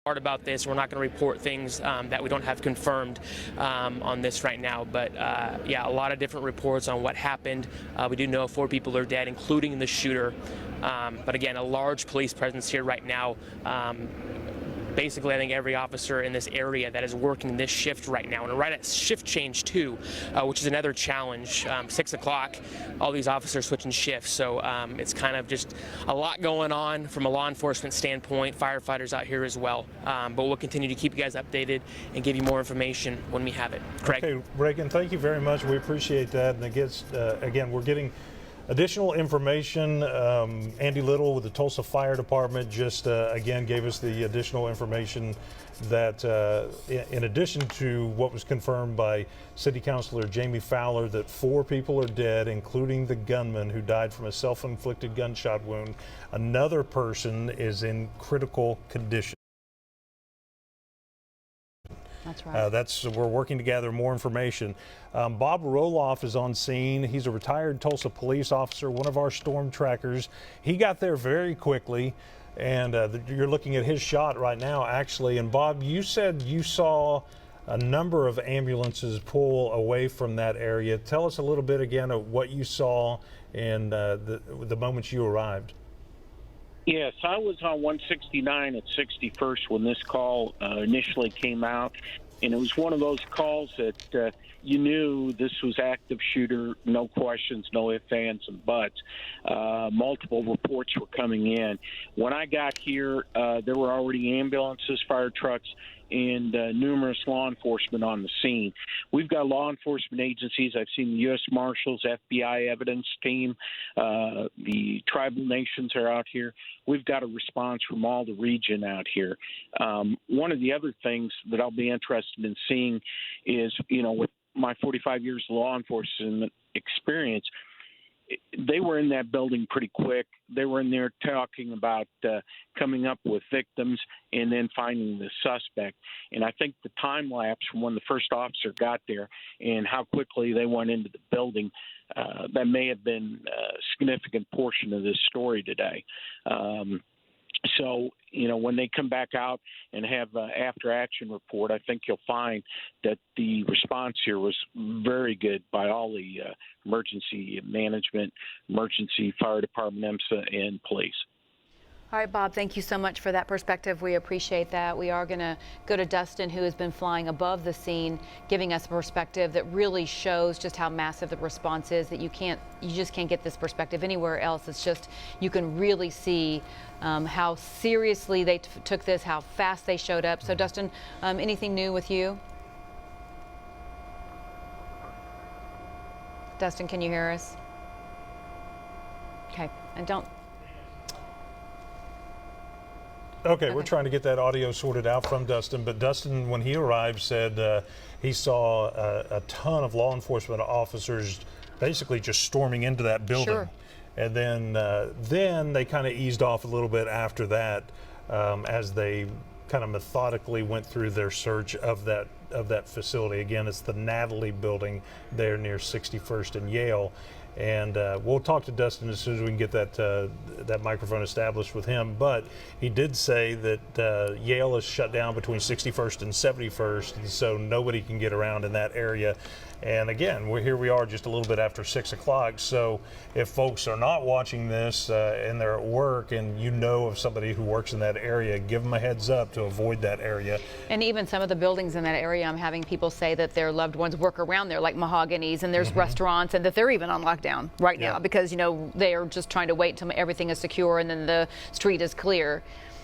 Hard about this. We're not going to report things that we don't have confirmed on this right now. But yeah, a lot of different reports on what happened. We do know 4 people are dead, including the shooter. But again, a large police presence here right now. Basically, I think every officer in this area that is working this shift right now, and right at shift change too, which is another challenge. 6 o'clock, all these officers switching shifts, so it's kind of just a lot going on from a law enforcement standpoint. Firefighters out here as well, but we'll continue to keep you guys updated and give you more information when we have it. Craig. Okay, Reagan, thank you very much. We appreciate that. And again, we're getting additional information. Andy Little with the Tulsa Fire Department just again gave us the additional information that in addition to what was confirmed by City Councilor Jamie Fowler, that 4 people are dead, including the gunman who died from a self-inflicted gunshot wound. Another person is in critical condition. That's right. We're working to gather more information. Bob Roloff is on scene. He's a retired Tulsa police officer, one of our storm trackers. He got there very quickly, and you're looking at his shot right now, actually. And Bob, you said you saw a number of ambulances pull away from that area. Tell us a little bit again of what you saw and the moments you arrived. Yes, I was on 169 at 61st when this call initially came out, and it was one of those calls that you knew this was active shooter, no questions, no ifs, ands, and buts. Multiple reports were coming in. When I got here, there were already ambulances, fire trucks, and numerous law enforcement on the scene. We've got law enforcement agencies. I've seen the U.S. Marshals, FBI evidence team, the tribal nations are out here. We've got a response from all the region out here. One of the other things that I'll be interested in seeing is, with my 45 years of law enforcement experience, they were in that building pretty quick. They were in there talking about coming up with victims and then finding the suspect. And I think the time lapse from when the first officer got there and how quickly they went into the building, that may have been a significant portion of this story today. So, when they come back out and have an after-action report, I think you'll find that the response here was very good by all the emergency management, emergency fire department, EMSA, and police. All right, Bob, thank you so much for that perspective. We appreciate that. We are going to go to Dustin, who has been flying above the scene, giving us a perspective that really shows just how massive the response is, that you just can't get this perspective anywhere else. It's just, you can really see how seriously they took this, how fast they showed up. So Dustin, anything new with you? Dustin, can you hear us? Okay, and don't. Okay, we're trying to get that audio sorted out from Dustin, but Dustin, when he arrived, said he saw a ton of law enforcement officers basically just storming into that building. Sure. And then they kind of eased off a little bit after that as they kind of methodically went through their search of that facility. Again, it's the Natalie building there near 61st and Yale. And we'll talk to Dustin as soon as we can get that microphone established with him. But he did say that Yale is shut down between 61st and 71st, and so nobody can get around in that area. And again, here we are just a little bit after 6 o'clock. So if folks are not watching this and they're at work and you know of somebody who works in that area, give them a heads up to avoid that area. And even some of the buildings in that area, I'm having people say that their loved ones work around there, like Mahogany's, and there's restaurants, and that they're even on lockdown right now because, they are just trying to wait until everything is secure and then the street is clear.